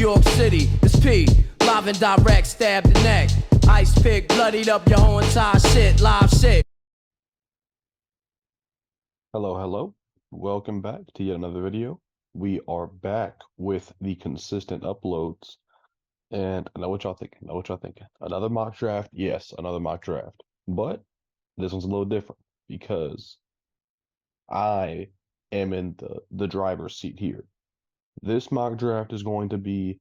York City, it's P, live and direct, stab the neck. Ice pick, bloodied up your whole entire shit, live shit. Hello, hello. Welcome back to yet another video. We are back with the consistent uploads. And I know what y'all thinking. Another mock draft? Yes, another mock draft. But this one's a little different because I am in the driver's seat here. This mock draft is going to be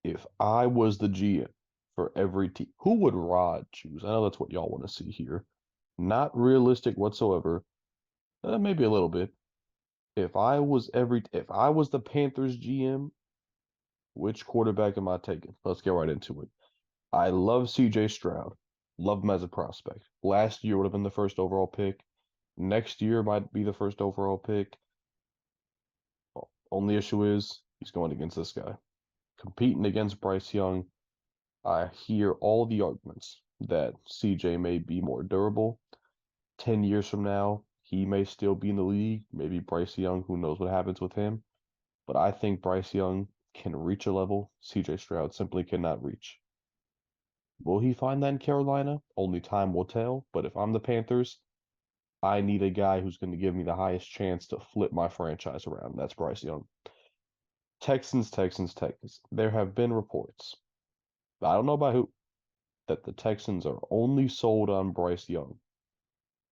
if I was the GM for every team. Who would Rod choose? I know that's what y'all want to see here. Not realistic whatsoever. Maybe a little bit. If I was the Panthers GM, which quarterback am I taking? Let's get right into it. I love CJ Stroud. Love him as a prospect. Last year would have been the first overall pick. Next year might be the first overall pick. Only issue is he's going against this guy. Competing against Bryce Young, I hear all the arguments that CJ may be more durable. 10 years from now, he may still be in the league. Maybe Bryce Young, who knows what happens with him. But I think Bryce Young can reach a level CJ Stroud simply cannot reach. Will he find that in Carolina? Only time will tell. But if I'm the Panthers, I need a guy who's going to give me the highest chance to flip my franchise around. That's Bryce Young. Texans. There have been reports, I don't know about who, that the Texans are only sold on Bryce Young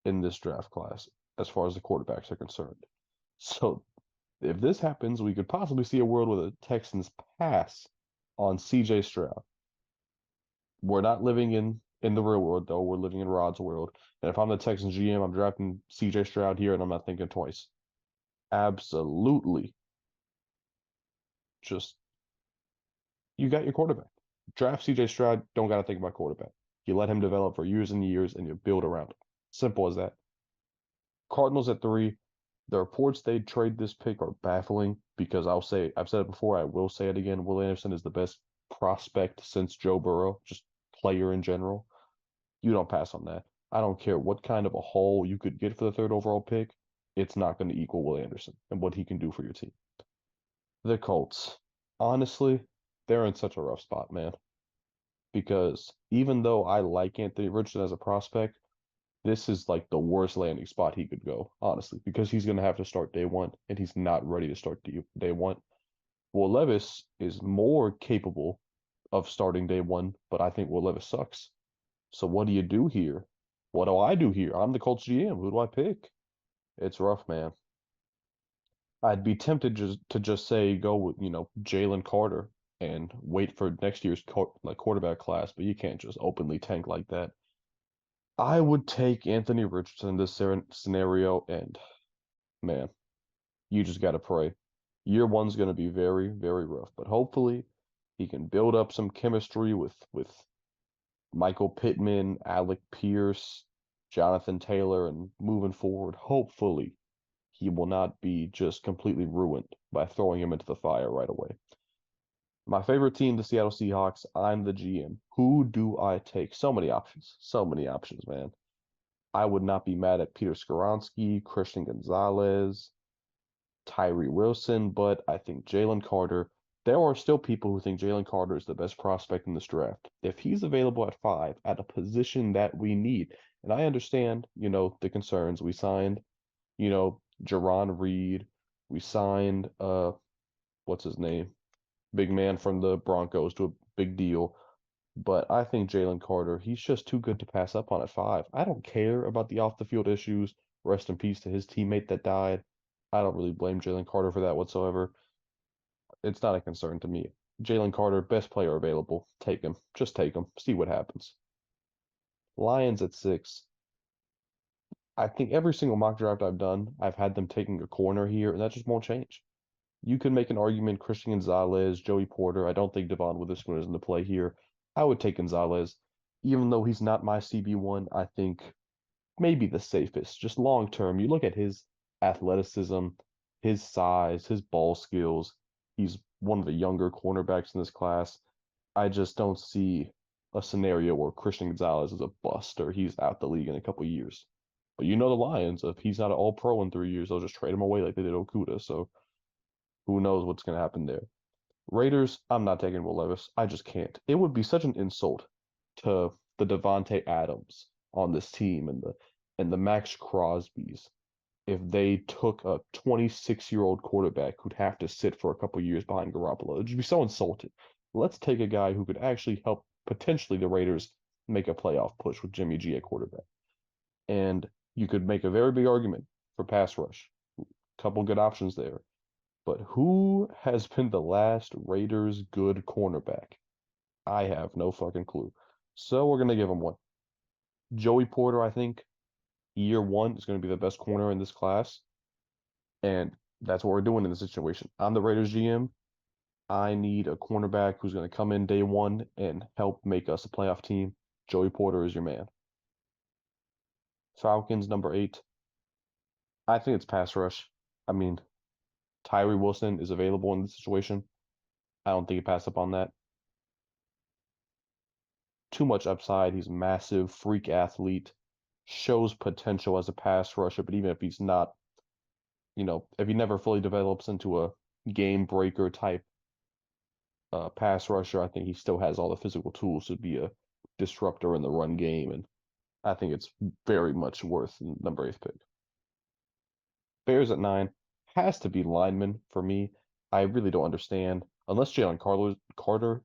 in this draft class as far as the quarterbacks are concerned. So if this happens, we could possibly see a world where the Texans pass on CJ Stroud. We're not living in the real world, though. We're living in Rod's world. And if I'm the Texans GM, I'm drafting CJ Stroud here, and I'm not thinking twice. Absolutely. Just, you got your quarterback. Draft CJ Stroud, don't got to think about quarterback. You let him develop for years and years, and you build around him. Simple as that. Cardinals at 3. The reports they'd trade this pick are baffling because I've said it before, I will say it again. Will Anderson is the best prospect since Joe Burrow, just player in general. You don't pass on that. I don't care what kind of a haul you could get for the 3rd overall pick. It's not going to equal Will Anderson and what he can do for your team. The Colts, honestly, they're in such a rough spot, man. Because even though I like Anthony Richardson as a prospect, this is like the worst landing spot he could go, honestly, because he's going to have to start day one, and he's not ready to start day one. Will Levis is more capable of starting day one, but I think Will Levis sucks. So what do you do here? What do I do here? I'm the Colts GM. Who do I pick? It's rough, man. I'd be tempted to just say go with, Jalen Carter and wait for next year's quarterback class, but you can't just openly tank like that. I would take Anthony Richardson in this scenario, and man, you just got to pray. Year one's going to be very, very rough, but hopefully he can build up some chemistry with Michael Pittman, Alec Pierce, Jonathan Taylor, and moving forward, hopefully he will not be just completely ruined by throwing him into the fire right away. My favorite team, the Seattle Seahawks. I'm the GM. Who do I take? So many options, man. I would not be mad at Peter Skoronski, Christian Gonzalez, Tyree Wilson, but I think Jalen Carter. There are still people who think Jalen Carter is the best prospect in this draft. If he's available at 5 at a position that we need, and I understand, the concerns. We signed, Jarran Reed. We signed what's his name? Big man from the Broncos to a big deal. But I think Jalen Carter, he's just too good to pass up on at 5. I don't care about the off the field issues. Rest in peace to his teammate that died. I don't really blame Jalen Carter for that whatsoever. It's not a concern to me. Jalen Carter, best player available. Take him. Just take him. See what happens. Lions at 6. I think every single mock draft I've done, I've had them taking a corner here, and that just won't change. You could make an argument Christian Gonzalez, Joey Porter. I don't think Devon Witherspoon is in the play here. I would take Gonzalez. Even though he's not my CB1, I think maybe the safest. Just long term, you look at his athleticism, his size, his ball skills. He's one of the younger cornerbacks in this class. I just don't see a scenario where Christian Gonzalez is a bust or he's out the league in a couple years. But the Lions, if he's not an all-pro in 3 years, they'll just trade him away like they did Okudah. So who knows what's going to happen there. Raiders, I'm not taking Will Levis. I just can't. It would be such an insult to the Devontae Adams on this team and the Max Crosbys if they took a 26-year-old quarterback who'd have to sit for a couple years behind Garoppolo. It'd just be so insulting. Let's take a guy who could actually help potentially the Raiders make a playoff push with Jimmy G at quarterback. And you could make a very big argument for pass rush. Couple good options there. But who has been the last Raiders good cornerback? I have no fucking clue. So we're gonna give him one. Joey Porter, I think, year one is gonna be the best corner in this class. And that's what we're doing in this situation. I'm the Raiders GM. I need a cornerback who's gonna come in day one and help make us a playoff team. Joey Porter is your man. Falcons number 8. I think it's pass rush. I mean, Tyree Wilson is available in this situation. I don't think you pass up on that. Too much upside. He's massive, freak athlete, shows potential as a pass rusher, but even if he's not, if he never fully develops into a game breaker type pass rusher, I think he still has all the physical tools to be a disruptor in the run game, and I think it's very much worth the number 8th pick. Bears at 9 has to be lineman for me. I really don't understand unless Jalen Carter,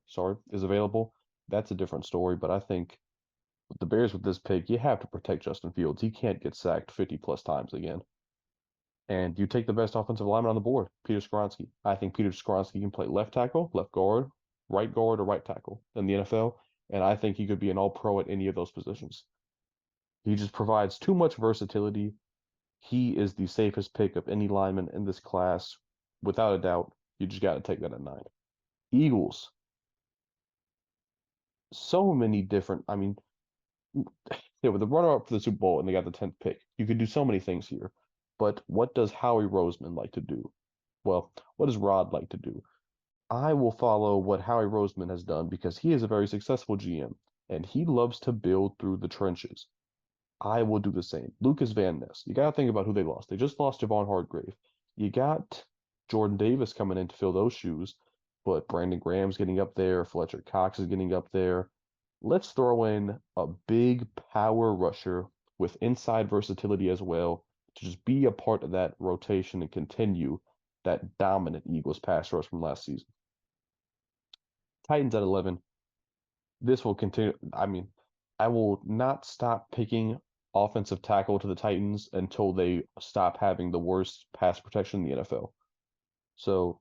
is available. That's a different story, but I think with the Bears with this pick, you have to protect Justin Fields. He can't get sacked 50 plus times again. And you take the best offensive lineman on the board, Peter Skoronski. I think Peter Skoronski can play left tackle, left guard, or right tackle in the NFL. And I think he could be an all-pro at any of those positions. He just provides too much versatility. He is the safest pick of any lineman in this class. Without a doubt, you just got to take that at 9. Eagles. So many different, with the runner-up for the Super Bowl and they got the 10th pick, you could do so many things here. But what does Howie Roseman like to do? Well, what does Rod like to do? I will follow what Howie Roseman has done because he is a very successful GM and he loves to build through the trenches. I will do the same. Lucas Van Ness. You got to think about who they lost. They just lost Javon Hargrave. You got Jordan Davis coming in to fill those shoes, but Brandon Graham's getting up there. Fletcher Cox is getting up there. Let's throw in a big power rusher with inside versatility as well to just be a part of that rotation and continue that dominant Eagles pass rush from last season. Titans at 11. This will continue. I will not stop picking offensive tackle to the Titans until they stop having the worst pass protection in the NFL. So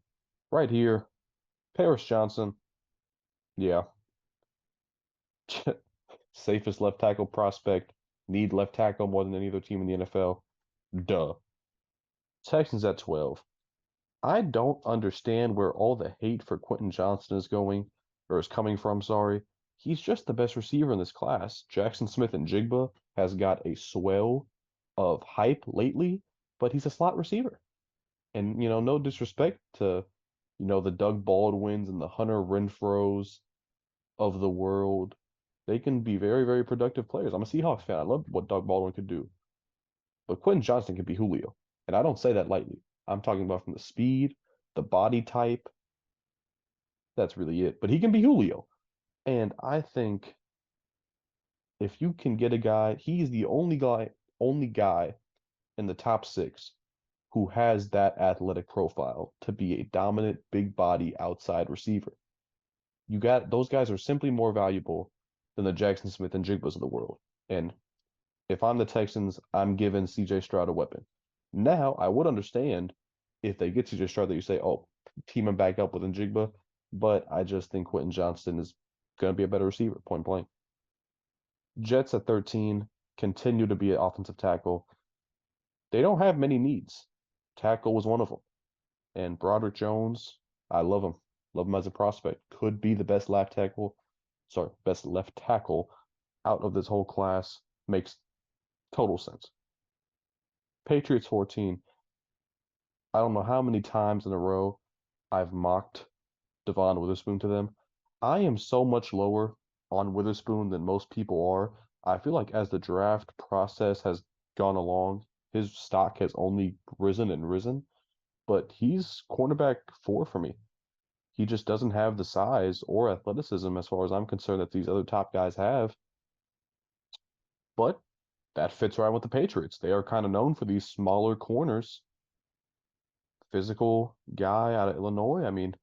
right here, Paris Johnson, yeah. Safest left tackle prospect, need left tackle more than any other team in the NFL. Duh. Texans at 12. I don't understand where all the hate for Quentin Johnston is coming from, sorry. He's just the best receiver in this class. Jackson Smith-Njigba has got a swell of hype lately, but he's a slot receiver. And, no disrespect to, the Doug Baldwins and the Hunter Renfrows of the world. They can be very, very productive players. I'm a Seahawks fan. I love what Doug Baldwin could do. But Quentin Johnston can be Julio. And I don't say that lightly. I'm talking about from the speed, the body type. That's really it. But he can be Julio. And I think if you can get a guy, he's the only guy in the top 6 who has that athletic profile to be a dominant, big body outside receiver. Those guys are simply more valuable than the Jackson Smith-Njigbas of the world. And if I'm the Texans, I'm giving CJ Stroud a weapon. Now, I would understand if they get CJ Stroud that you say, oh, team him back up with Njigba, but I just think Quentin Johnston is going to be a better receiver, point blank. Jets at 13 continue to be an offensive tackle. They don't have many needs. Tackle was one of them. And Broderick Jones, I love him. Love him as a prospect. Could be the best left tackle out of this whole class. Makes total sense. Patriots 14. I don't know how many times in a row I've mocked Devon Witherspoon to them. I am so much lower on Witherspoon than most people are. I feel like as the draft process has gone along, his stock has only risen and risen, but he's cornerback 4 for me. He just doesn't have the size or athleticism, as far as I'm concerned, that these other top guys have. But that fits right with the Patriots. They are kind of known for these smaller corners. Physical guy out of Illinois. I mean,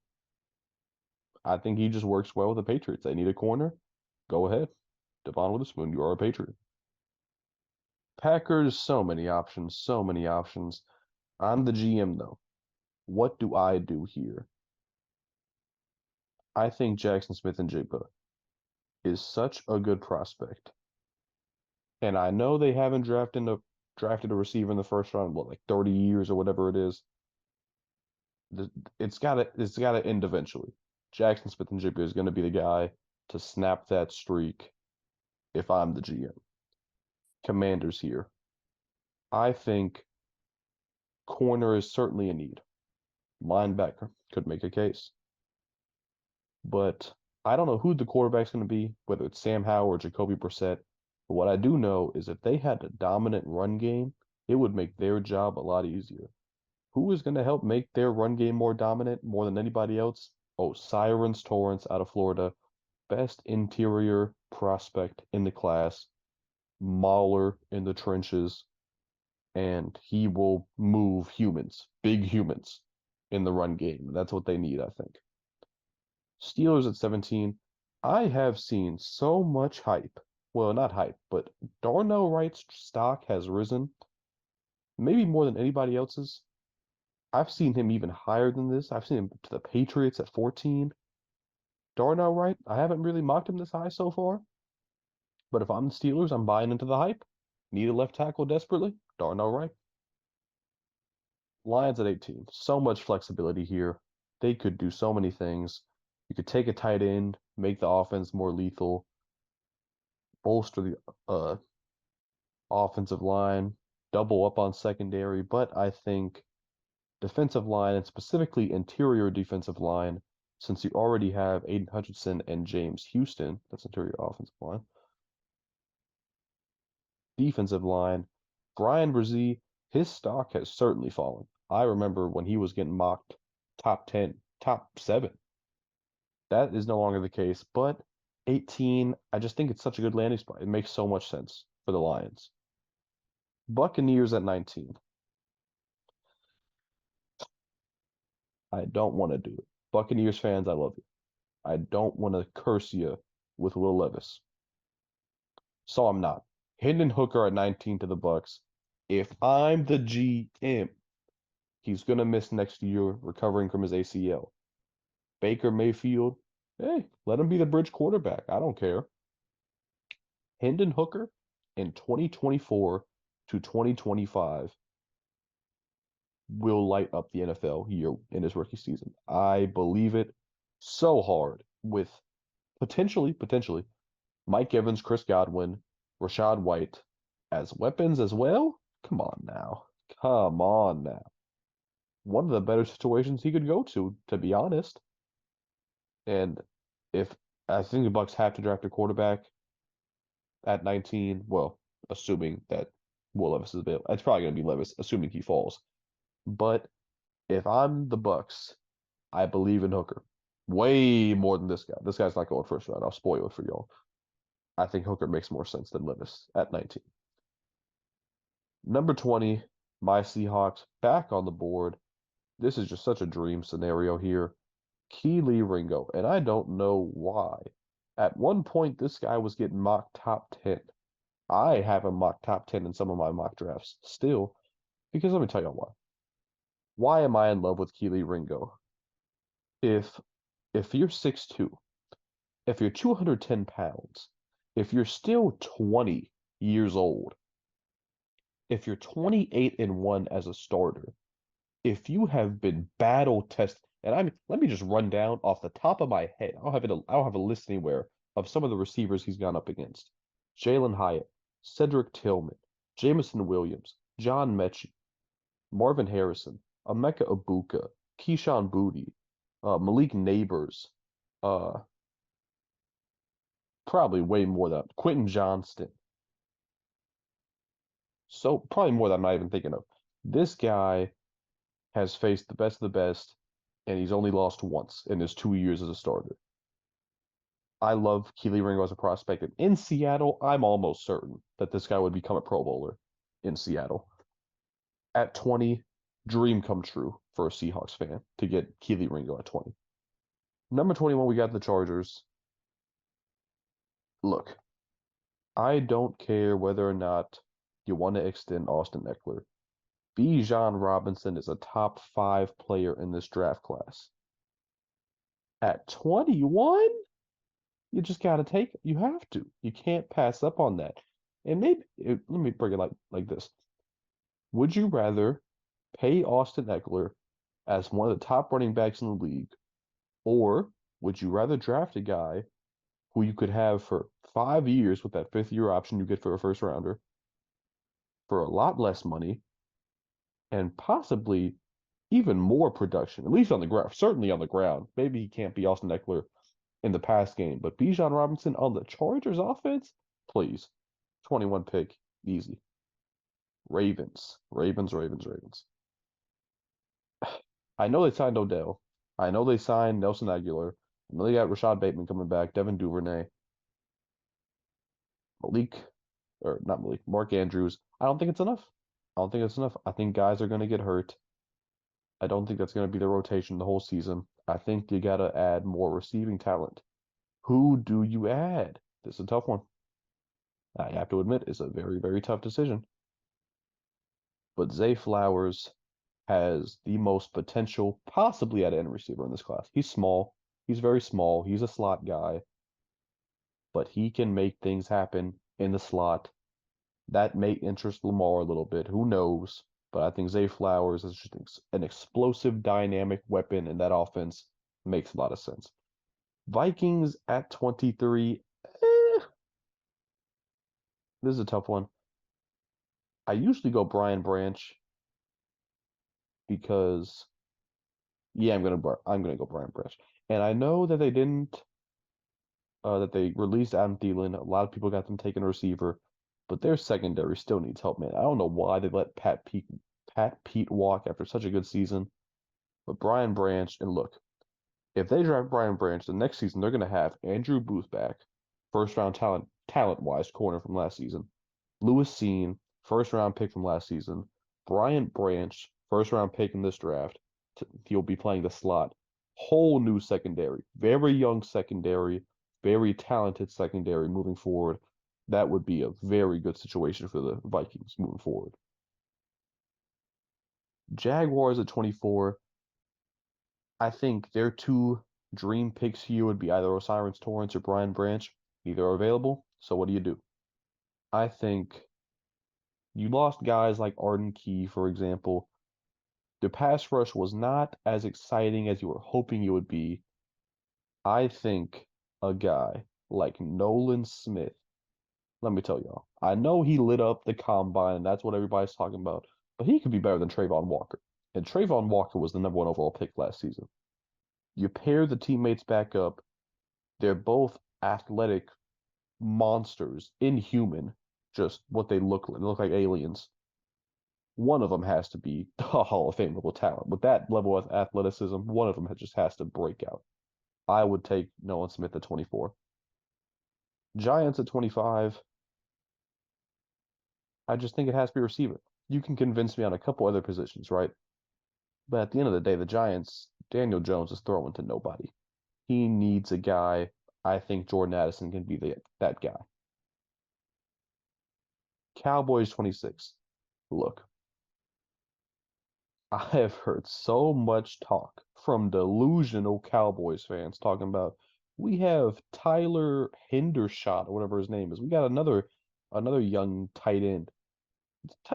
I think he just works well with the Patriots. They need a corner. Go ahead. Devon Witherspoon, you are a Patriot. Packers, so many options, so many options. I'm the GM, though. What do I do here? I think Jackson Smith-Njigba is such a good prospect. And I know they haven't drafted a receiver in the first round, what, like 30 years or whatever it is. It's gotta end eventually. Jackson Smith-Njigba is gonna be the guy to snap that streak if I'm the GM. Commanders here. I think corner is certainly a need. Linebacker could make a case. But I don't know who the quarterback's going to be, whether it's Sam Howell or Jacoby Brissett. But what I do know is if they had a dominant run game, it would make their job a lot easier. Who is going to help make their run game more dominant more than anybody else? Oh, Cyrus Torrence out of Florida, best interior prospect in the class, mauler in the trenches, and he will move humans, big humans, in the run game. That's what they need, I think. Steelers at 17. I have seen so much hype. Well, not hype, but Darnell Wright's stock has risen, maybe more than anybody else's. I've seen him even higher than this. I've seen him to the Patriots at 14. Darnell Wright, I haven't really mocked him this high so far. But if I'm the Steelers, I'm buying into the hype. Need a left tackle desperately? Darnell Wright. Lions at 18. So much flexibility here. They could do so many things. You could take a tight end, make the offense more lethal, bolster the offensive line, double up on secondary. But I think defensive line, and specifically interior defensive line, since you already have Aiden Hutchinson and James Houston, that's interior offensive line. Defensive line, Brian Brzee, his stock has certainly fallen. I remember when he was getting mocked top 10, top 7. That is no longer the case, but 18, I just think it's such a good landing spot. It makes so much sense for the Lions. Buccaneers at 19. I don't want to do it. Buccaneers fans, I love you. I don't want to curse you with Will Levis. So I'm not. Hendon Hooker at 19 to the Bucks. If I'm the GM, he's going to miss next year recovering from his ACL. Baker Mayfield, hey, let him be the bridge quarterback. I don't care. Hendon Hooker in 2024 to 2025 will light up the NFL here in his rookie season. I believe it so hard with potentially Mike Evans, Chris Godwin, Rachaad White as weapons as well. Come on now. Come on now. One of the better situations he could go to be honest. And if I think the Bucks have to draft a quarterback at 19, well, assuming that Will Levis is available. It's probably going to be Levis, assuming he falls. But if I'm the Bucks, I believe in Hooker way more than this guy. This guy's not going first round. I'll spoil it for y'all. I think Hooker makes more sense than Levis at 19. Number 20, my Seahawks back on the board. This is just such a dream scenario here. Kelee Ringo, and I don't know why. At one point, this guy was getting mocked top 10. I have him mocked top 10 in some of my mock drafts still, because let me tell you why. Why am I in love with Kelee Ringo? If you're 6'2", if you're 210 pounds, if you're still 20 years old, if you're 28-1 as a starter, if you have been battle tested, and let me just run down off the top of my head. I don't have a list anywhere of some of the receivers he's gone up against. Jalen Hyatt, Cedric Tillman, Jameson Williams, John Mechie, Marvin Harrison, Emeka Egbuka, Keyshawn Boutte, Malik Neighbors, probably way more than Quentin Johnston. So probably more than I'm not even thinking of. This guy has faced the best of the best. and he's only lost once in his 2 years as a starter. I love Kelee Ringo as a prospect. And in Seattle, I'm almost certain that this guy would become a Pro Bowler in Seattle. At 20, dream come true for a Seahawks fan to get Kelee Ringo at 20. Number 21, we got the Chargers. Look, I don't care whether or not you want to extend Austin Eckler. Bijan Robinson is a top 5 player in this draft class. At 21, you just got to take it. You have to. You can't pass up on that. And maybe let me bring it like this. Would you rather pay Austin Eckler as one of the top running backs in the league, or would you rather draft a guy who you could have for 5 years with that 5th-year option you get for a first rounder for a lot less money and possibly even more production, at least on the ground, certainly on the ground. Maybe he can't be Austin Eckler in the pass game, but Bijan Robinson on the Chargers offense, please. 21 pick, easy. Ravens. I know they signed Odell. I know they signed Nelson Aguilar. I know they got Rashad Bateman coming back, Devin Duvernay, Mark Andrews. I don't think it's enough. I think guys are going to get hurt. I don't think that's going to be the rotation the whole season. I think you got to add more receiving talent. Who do you add? This is a tough one. I have to admit, it's a very, very tough decision. But Zay Flowers has the most potential possibly at end receiver in this class. He's small. He's very small. He's a slot guy. But he can make things happen in the slot. That may interest Lamar a little bit. Who knows? But I think Zay Flowers is just an explosive, dynamic weapon in that offense. Makes a lot of sense. Vikings at 23. This is a tough one. I usually go Brian Branch because, yeah, I'm gonna go Brian Branch. And I know that they didn't, that they released Adam Thielen. A lot of people got them taking a receiver, but their secondary still needs help, man. I don't know why they let Pat Pete walk after such a good season, but Brian Branch, and look, if they draft Brian Branch, the next season they're gonna have Andrew Booth back, first round talent-wise corner from last season. Lewis Cine, first round pick from last season. Brian Branch, first round pick in this draft. He'll be playing the slot. Whole new secondary. Very young secondary. Very talented secondary moving forward. That would be a very good situation for the Vikings moving forward. Jaguars at 24. I think their two dream picks here would be either O'Cyrus Torrence or Brian Branch. Neither are available. So what do? I think you lost guys like Arden Key, for example. The pass rush was not as exciting as you were hoping it would be. I think a guy like Nolan Smith, let me tell y'all, I know he lit up the combine, and that's what everybody's talking about, but he could be better than Travon Walker. And Travon Walker was the number 1 overall pick last season. You pair the teammates back up, they're both athletic monsters, inhuman, just what they look like. They look like aliens. One of them has to be a Hall of Fame level talent. With that level of athleticism, one of them just has to break out. I would take Nolan Smith at 24. Giants at 25. I just think it has to be a receiver. You can convince me on a couple other positions, right? But at the end of the day, the Giants, Daniel Jones is throwing to nobody. He needs a guy. I think Jordan Addison can be that guy. Cowboys 26. Look, I have heard so much talk from delusional Cowboys fans talking about we have Tyler Hendershot or whatever his name is. We got another young tight end.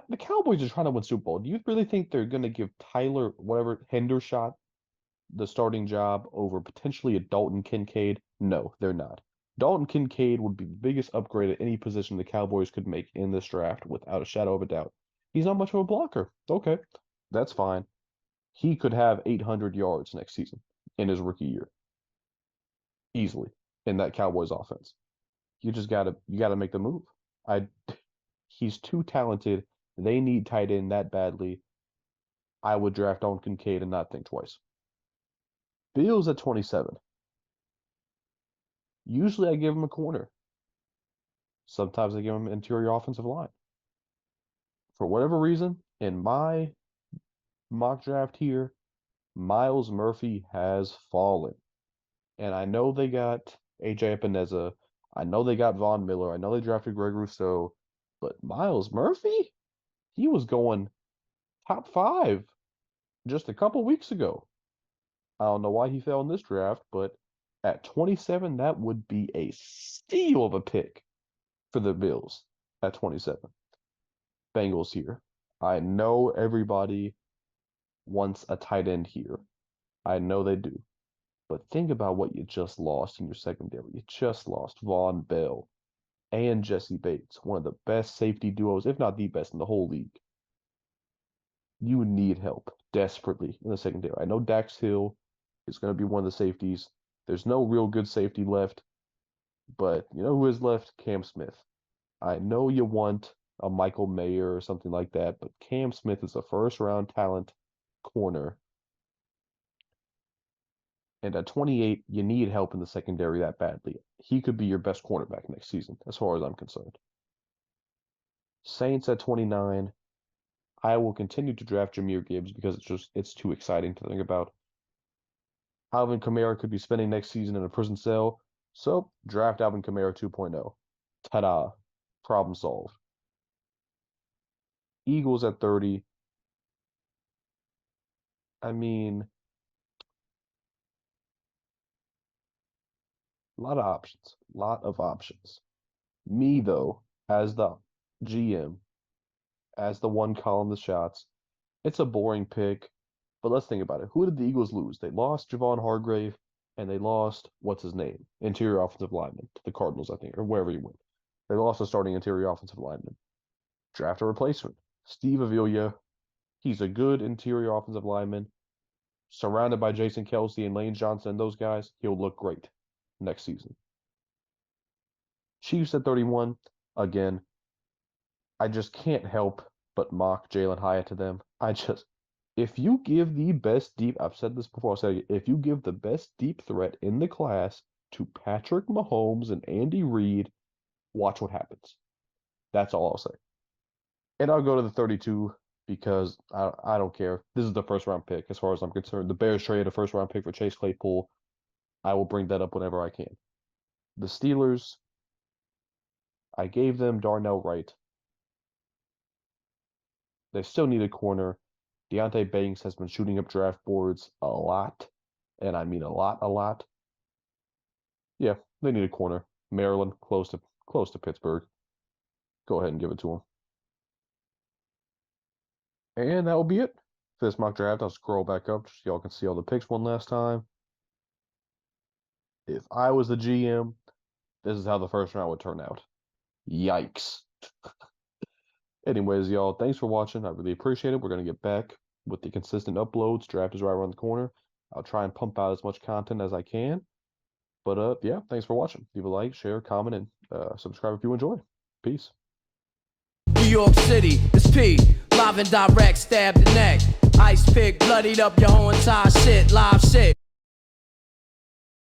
The Cowboys are trying to win Super Bowl. Do you really think they're going to give Tyler whatever Hendershot the starting job over potentially a Dalton Kincaid? No, they're not. Dalton Kincaid would be the biggest upgrade at any position the Cowboys could make in this draft without a shadow of a doubt. He's not much of a blocker. Okay, that's fine. He could have 800 yards next season in his rookie year. Easily in that Cowboys offense. You gotta make the move. He's too talented. They need tight end that badly. I would draft Dalton Kincaid and not think twice. Bills at 27. Usually I give them a corner. Sometimes I give them interior offensive line. For whatever reason, in my mock draft here, Myles Murphy has fallen. And I know they got AJ Epineza. I know they got Von Miller. I know they drafted Greg Rousseau. But Myles Murphy? He was going top 5 just a couple weeks ago. I don't know why he fell in this draft, but at 27, that would be a steal of a pick for the Bills at 27. Bengals here. I know everybody wants a tight end here. I know they do. But think about what you just lost in your secondary. You just lost Von Bell and Jesse Bates, one of the best safety duos, if not the best in the whole league. You need help desperately in the secondary. I know Dax Hill is going to be one of the safeties. There's no real good safety left, but you know who is left? Cam Smith. I know you want a Michael Mayer or something like that, but Cam Smith is a first-round talent corner. And at 28, you need help in the secondary that badly. He could be your best cornerback next season, as far as I'm concerned. Saints at 29. I will continue to draft Jahmyr Gibbs because it's too exciting to think about. Alvin Kamara could be spending next season in a prison cell, so draft Alvin Kamara 2.0. Ta-da. Problem solved. Eagles at 30. I mean, a lot of options. Me, though, as the GM, as the one calling the shots, it's a boring pick, but let's think about it. Who did the Eagles lose? They lost Javon Hargrave, and they lost, what's his name? Interior offensive lineman to the Cardinals, I think, or wherever he went. They lost a starting interior offensive lineman. Draft a replacement. Steve Avila, he's a good interior offensive lineman. Surrounded by Jason Kelce and Lane Johnson and those guys, he'll look great next season. Chiefs at 31. Again, I just can't help but mock Jalen Hyatt to them. If you give the best deep, I've said this before, I'll say it, if you give the best deep threat in the class to Patrick Mahomes and Andy Reid, watch what happens. That's all I'll say. And I'll go to the 32 because I don't care. This is the first round pick as far as I'm concerned. The Bears traded a first round pick for Chase Claypool. I will bring that up whenever I can. The Steelers, I gave them Darnell Wright. They still need a corner. Deonte Banks has been shooting up draft boards a lot. And I mean a lot. Yeah, they need a corner. Maryland, close to Pittsburgh. Go ahead and give it to them. And that will be it for this mock draft. I'll scroll back up so y'all can see all the picks one last time. If I was the GM, this is how the first round would turn out. Yikes. Anyways, y'all, thanks for watching. I really appreciate it. We're going to get back with the consistent uploads. Draft is right around the corner. I'll try and pump out as much content as I can. But, yeah, thanks for watching. Leave a like, share, comment, and subscribe if you enjoy. Peace. New York City, it's P. Live and direct, stab the neck. Ice pick, bloodied up your whole entire shit. Live shit.